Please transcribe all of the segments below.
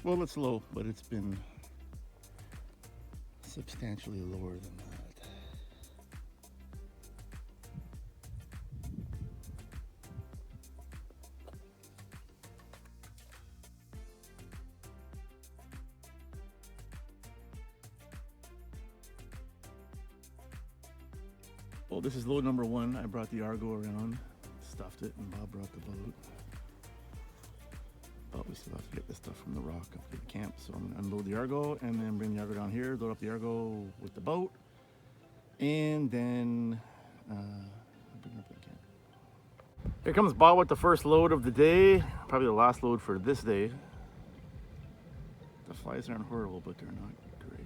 Well, it's low, but it's been substantially lower than that. Well, this is load number one. I brought the Argo around, stuffed it, and Bob brought the boat. But we still have to get this stuff from the rock up to the camp. So I'm gonna unload the Argo and then bring the Argo down here, load up the Argo with the boat, and then bring it up to the camp. Here comes Bob with the first load of the day, probably the last load for this day. The flies aren't horrible, but they're not great.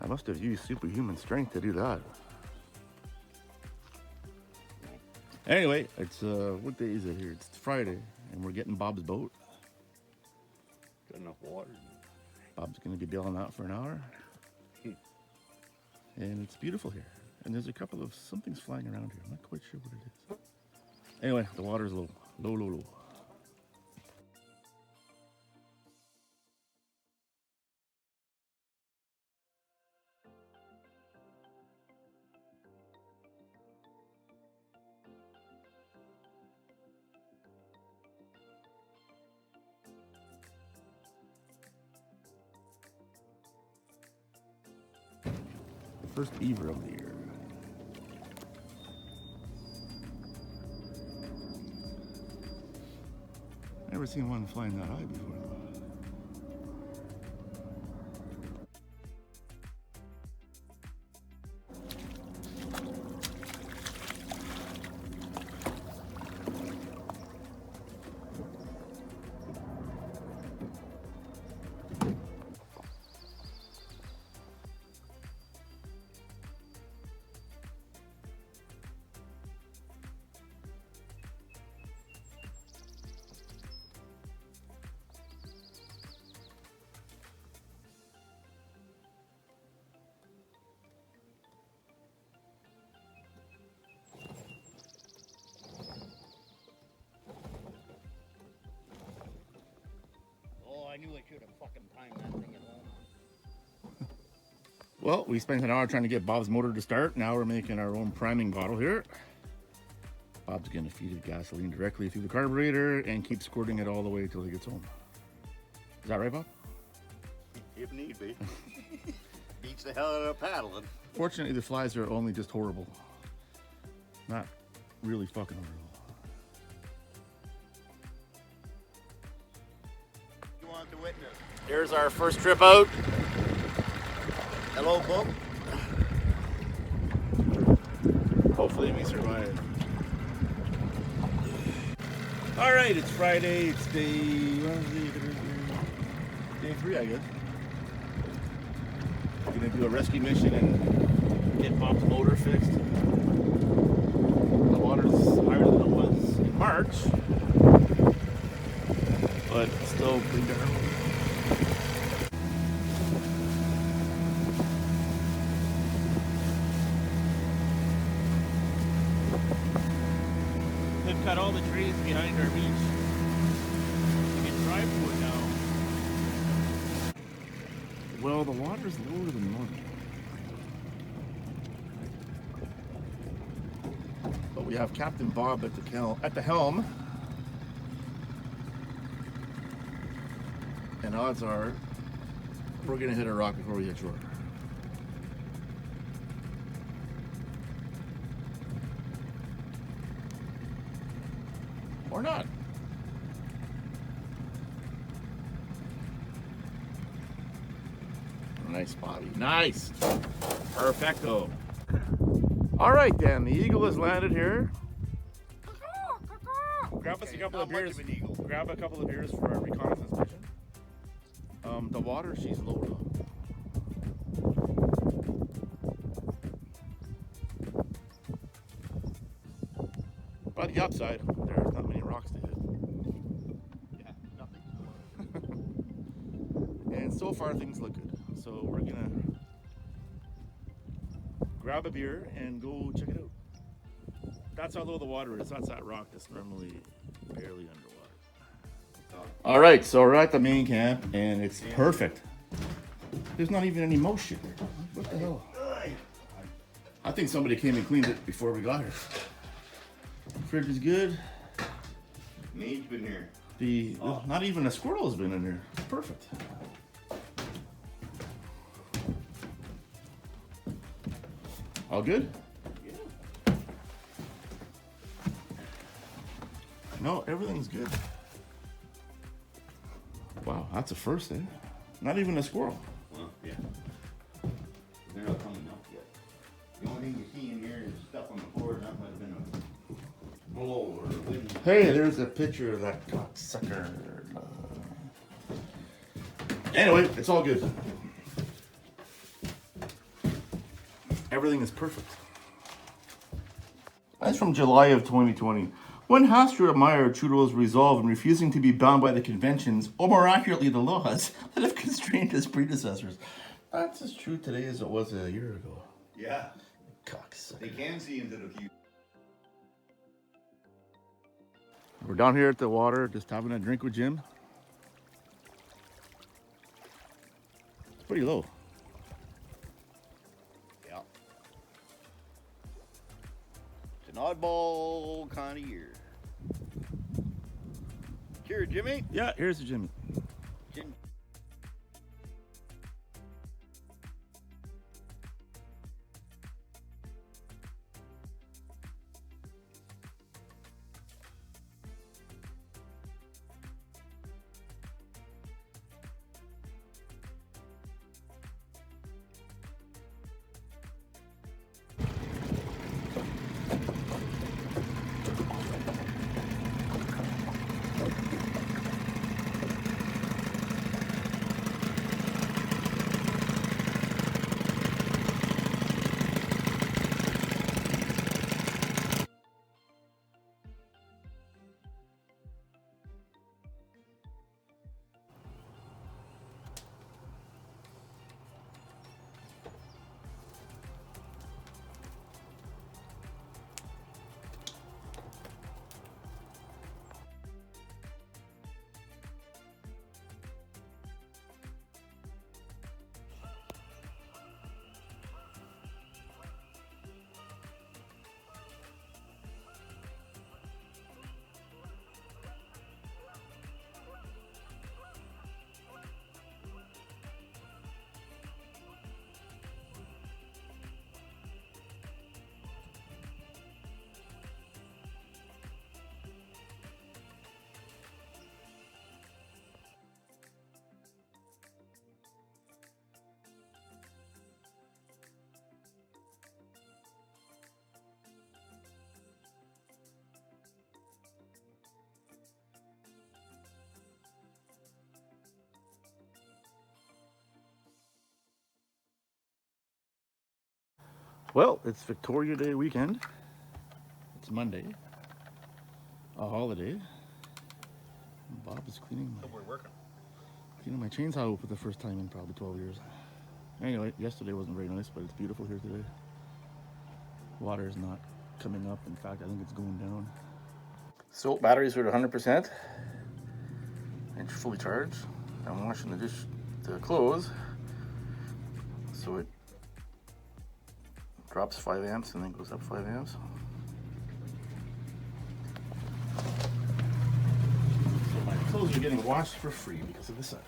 I must have used superhuman strength to do that. Anyway, it's what day is it here? It's Friday, and we're getting Bob's boat. Got enough water. Bob's going to be bailing out for an hour. And it's beautiful here. And there's a couple of something's flying around here. I'm not quite sure what it is. Anyway, the water's low. Low, low, low. First beaver of the year. Never seen one flying that high before. I knew I should have fucking timed that thing at home. Well, we spent an hour trying to get Bob's motor to start. Now we're making our own priming bottle here. Bob's going to feed it gasoline directly through the carburetor and keep squirting it all the way until he gets home. Is that right, Bob? If need be. Beats the hell out of paddling. Fortunately, the flies are only just horrible. Not really fucking horrible. You want to witness? Here's our first trip out. Hello, Bob. Hopefully we survive. All right, it's Friday. It's day 3, I guess. We're gonna do a rescue mission and get Bob's motor fixed. The water's higher than it was in March, but still pretty dark. They've cut all the trees behind our beach. We can drive to it now. Well, the water's lower than normal. But we have Captain Bob at the helm. And odds are we're gonna hit a rock before we hit shore. Or not. Nice body. Nice. Perfecto. All right, then. The eagle has landed here. grab us a Okay, couple not of beers. much of an eagle. Grab a couple of beers for our reconnaissance mission. The water, she's low though. But the upside, there's not many rocks to hit. Yeah, nothing. And so far things look good. So we're gonna grab a beer and go check it out. That's how low the water is. That's that rock that's normally barely underwater. All right, so we're at the main camp and it's perfect. There's not even any motion. What the hell? I think somebody came and cleaned it before we got here. Fridge is good. Mae's been here. Not even a squirrel has been in here. It's perfect. All good? Yeah. No, everything's good. Wow, that's a first, eh? Not even a squirrel. Well, yeah. They're not coming up yet. The only thing you see in here is stuff on the floor, and that might have been a blow or a wind. Hey, there's a picture of that cocksucker. Anyway, it's all good. Everything is perfect. That's from July of 2020. When Hastert admired Trudeau's resolve in refusing to be bound by the conventions, or more accurately, the laws that have constrained his predecessors. That's as true today as it was a year ago. Yeah. Cocksucker. They can see into the future. We're down here at the water, just having a drink with Jim. It's pretty low. Yeah. It's an oddball kind of year. Cheers, Jimmy. Yeah, here's the Jimmy. Jim. Well, it's Victoria Day weekend. It's Monday, a holiday. Bob is cleaning my chainsaw for the first time in probably 12 years. Anyway, yesterday wasn't very nice, but it's beautiful here today. Water is not coming up. In fact, I think it's going down. So batteries are at 100% and fully charged. I'm washing the clothes, so it drops 5 amps and then goes up 5 amps. So my clothes are getting washed for free because of the sun.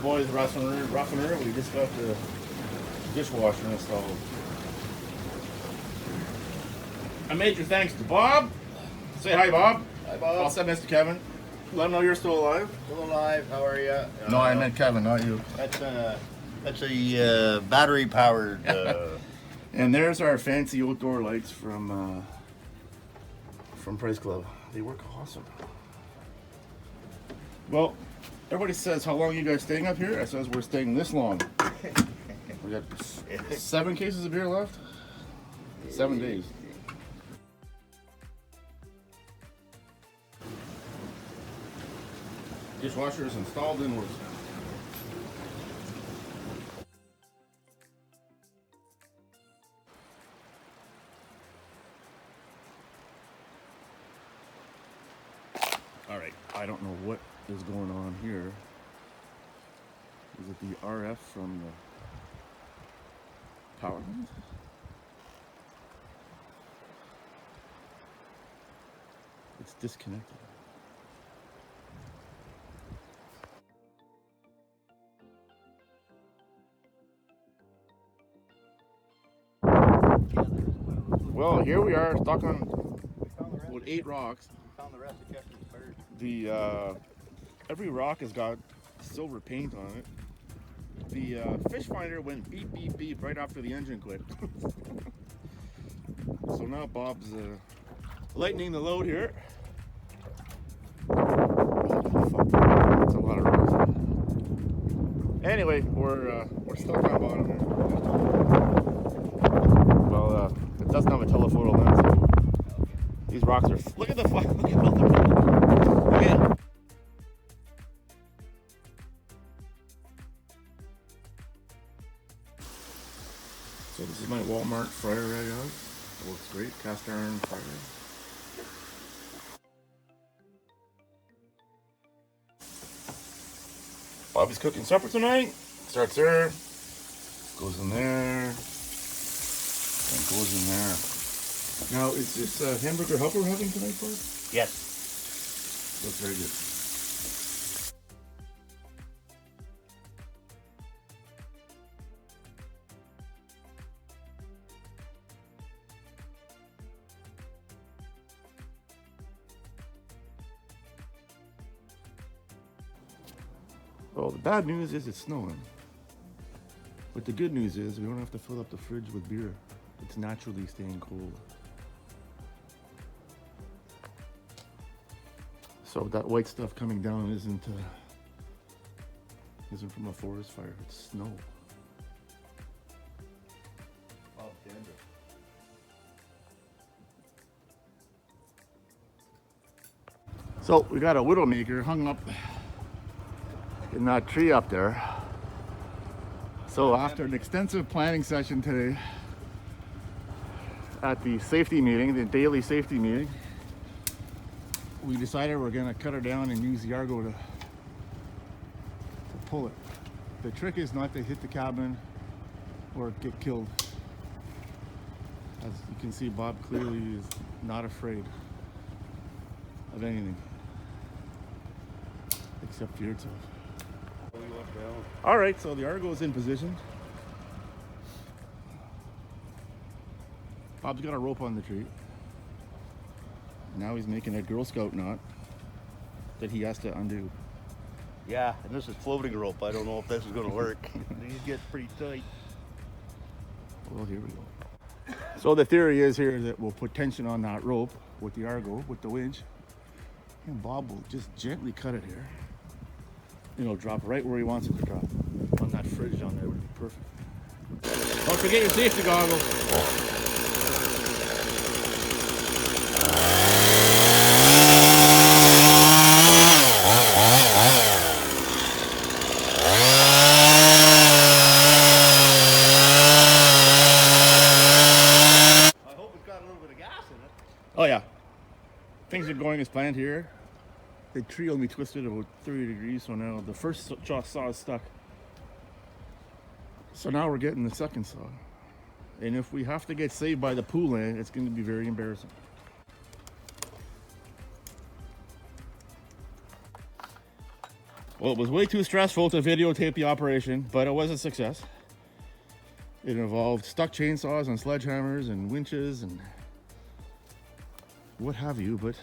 boys roughing her. We just got the dishwasher installed. A major thanks to Bob. Say hi, Bob. Hi, Bob. I'll send this to Kevin. Let him know you're still alive. Still alive. How are you? No, I meant Kevin, not you. That's a battery powered. And there's our fancy outdoor lights from Price Club. They work awesome. Well, everybody says, how long are you guys staying up here? I says, we're staying this long. We got 7 cases of beer left. 7 days. Dishwasher is installed inwards. All right, I don't know what is going on here. Is it the RF from the power lines? It's disconnected. Well, here we are, stuck on with 8 rocks. Found the rest of Chester's bird. The every rock has got silver paint on it. The fish finder went beep beep beep right after the engine quit. So now Bob's lightening the load here. That's a lot of rocks. Anyway, we're stuck on bottom here. Well, it doesn't have a telephoto lens. These rocks are. Look at the look at all the. Look at it. So this is my Walmart fryer rag out. It looks great. Cast iron fryer. Bobby's cooking supper tonight. Starts there. Goes in there. And goes in there. Now, is this hamburger helper we're having tonight, Bob? Yes. Looks very good. Well, the bad news is it's snowing. But the good news is we don't have to fill up the fridge with beer. It's naturally staying cold. So that white stuff coming down isn't from a forest fire, it's snow. So we got a widowmaker hung up in that tree up there. So after an extensive planning session today at the safety meeting, the daily safety meeting, we decided we're gonna cut her down and use the Argo to pull it. The trick is not to hit the cabin or get killed. As you can see, Bob clearly is not afraid of anything except fear itself. All right, so the Argo is in position. Bob's got a rope on the tree. Now he's making a Girl Scout knot that he has to undo. Yeah, and this is floating rope. I don't know if this is going to work. These get pretty tight. Well, here we go. So the theory is here that we'll put tension on that rope with the Argo, with the winch, and Bob will just gently cut it here. It'll drop right where he wants it to drop. On that fridge down there would be perfect. Don't forget your safety goggles. I hope it's got a little bit of gas in it. Oh yeah. Things are going as planned here. The tree only twisted about 30 degrees, so now the first saw is stuck. So now we're getting the second saw. And if we have to get saved by the pool end, it's going to be very embarrassing. Well, it was way too stressful to videotape the operation, but it was a success. It involved stuck chainsaws and sledgehammers and winches and what have you, but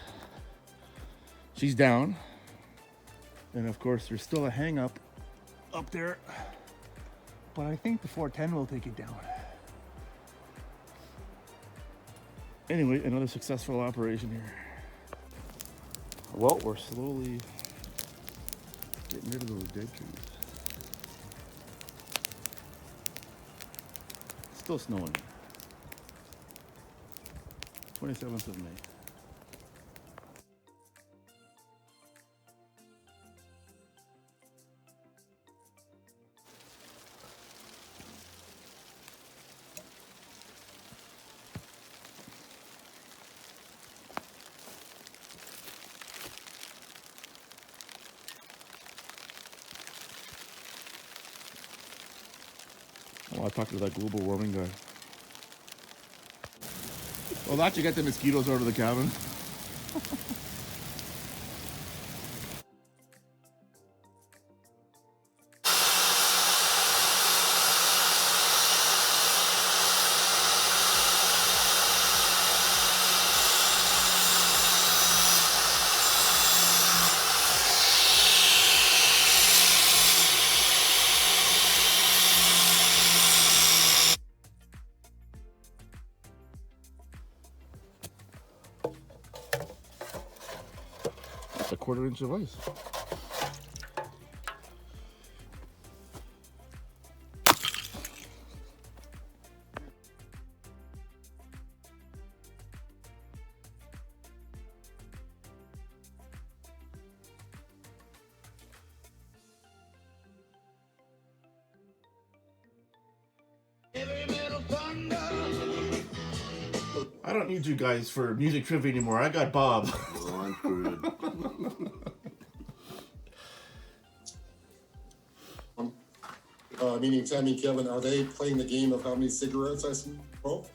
she's down. And of course, there's still a hang up there, but I think the 410 will take it down. Anyway, another successful operation here. Well, we're slowly getting rid of those dead trees. Still snowing. 27th of May. I want to talk to that global warming guy. Well, that you get the mosquitoes out of the cabin. That's a 1/4 inch of ice. I don't need you guys for music trivia anymore. I got Bob. Well, I'm screwed. Meaning Tammy and Kevin, are they playing the game of how many cigarettes I smoke?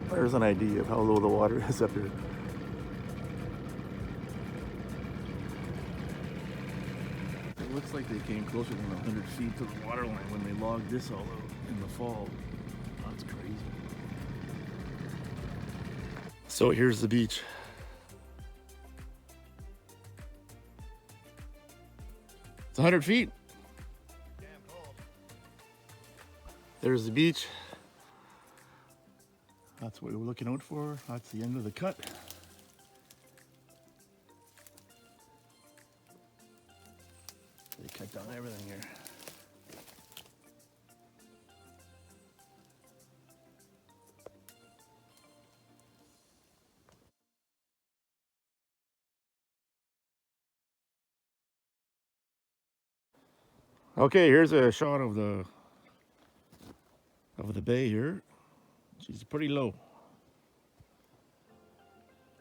There's an idea of how low the water is up here. It looks like they came closer than 100 feet to the water line when they logged this all out in the fall. That's crazy. So here's the beach. It's 100 feet. Damn cold. There's the beach. That's what we're looking out for. That's the end of the cut. They cut down everything here. Okay, here's a shot of the bay here. She's pretty low.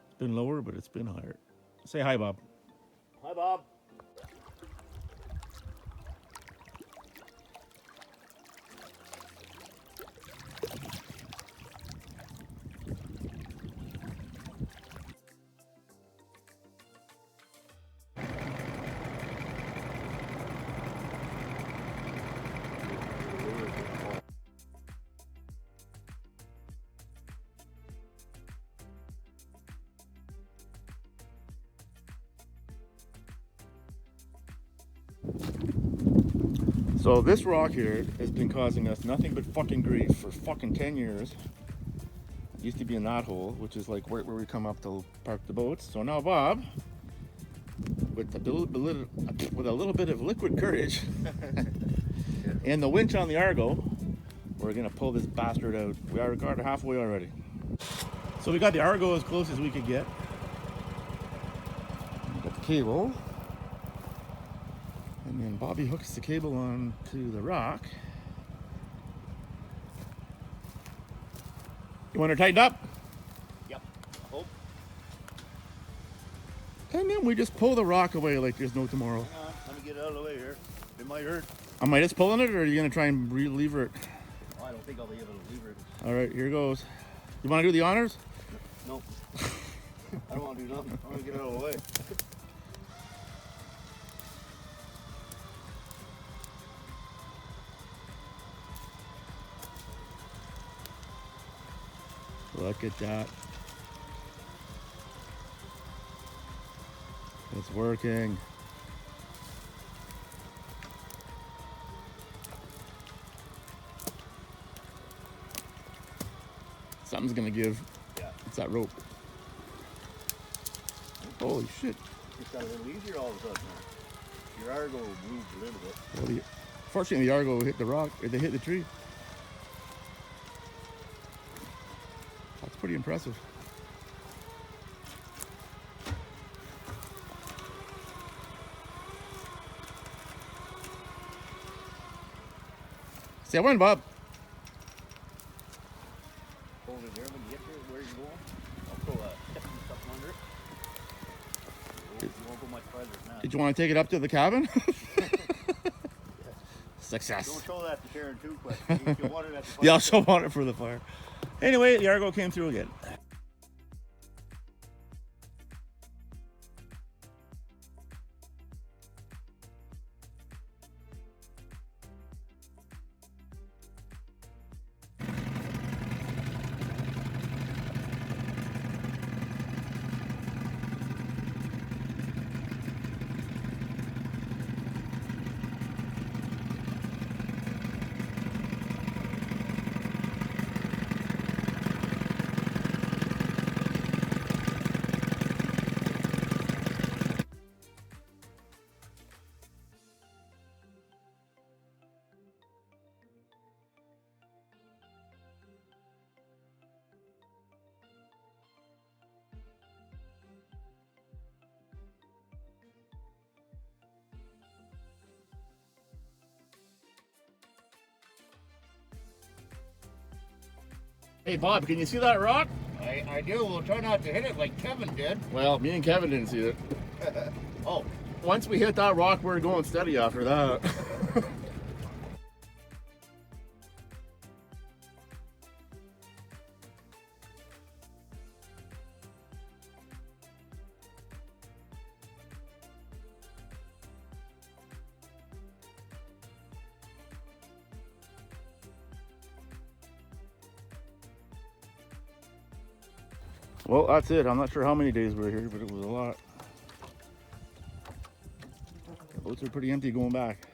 It's been lower, but it's been higher. Say hi, Bob. Hi, Bob. So this rock here has been causing us nothing but fucking grief for fucking 10 years. It used to be a knot hole, which is like where we come up to park the boats. So now Bob, with a little bit of liquid courage and the winch on the Argo, we're gonna pull this bastard out. We are halfway already. So we got the Argo as close as we could get. We got the cable. And then Bobby hooks the cable onto the rock. You want her tightened up? Yep. I hope. And then we just pull the rock away like there's no tomorrow. Hang on. Let me get out of the way here. It might hurt. Am I just pulling it, or are you gonna try and lever it? Oh, I don't think I'll be able to lever it. All right, here goes. You want to do the honors? Nope. I don't want to do nothing. I want to get out of the way. Look at that. It's working. Something's gonna give. Yeah. It's that rope. Holy shit. It's got a little easier all of a sudden now. Your Argo moved a little bit. Well, fortunately, the Argo hit the rock, or they hit the tree. That's pretty impressive. Say when, Bob. Hold it there when you get there. Where are you going? I'll throw something under it. You won't go much farther than that. Did you want to take it up to the cabin? Success. Don't show that to Sharon too quick. You'll want it at the fire. Yeah, I'll show on it for the fire. Anyway, the Argo came through again. Hey, Bob, can you see that rock? I do. We'll try not to hit it like Kevin did. Well, me and Kevin didn't see it. Oh, Once we hit that rock, we're going steady after that. Well, that's it. I'm not sure how many days we were here, but it was a lot. The boats are pretty empty going back.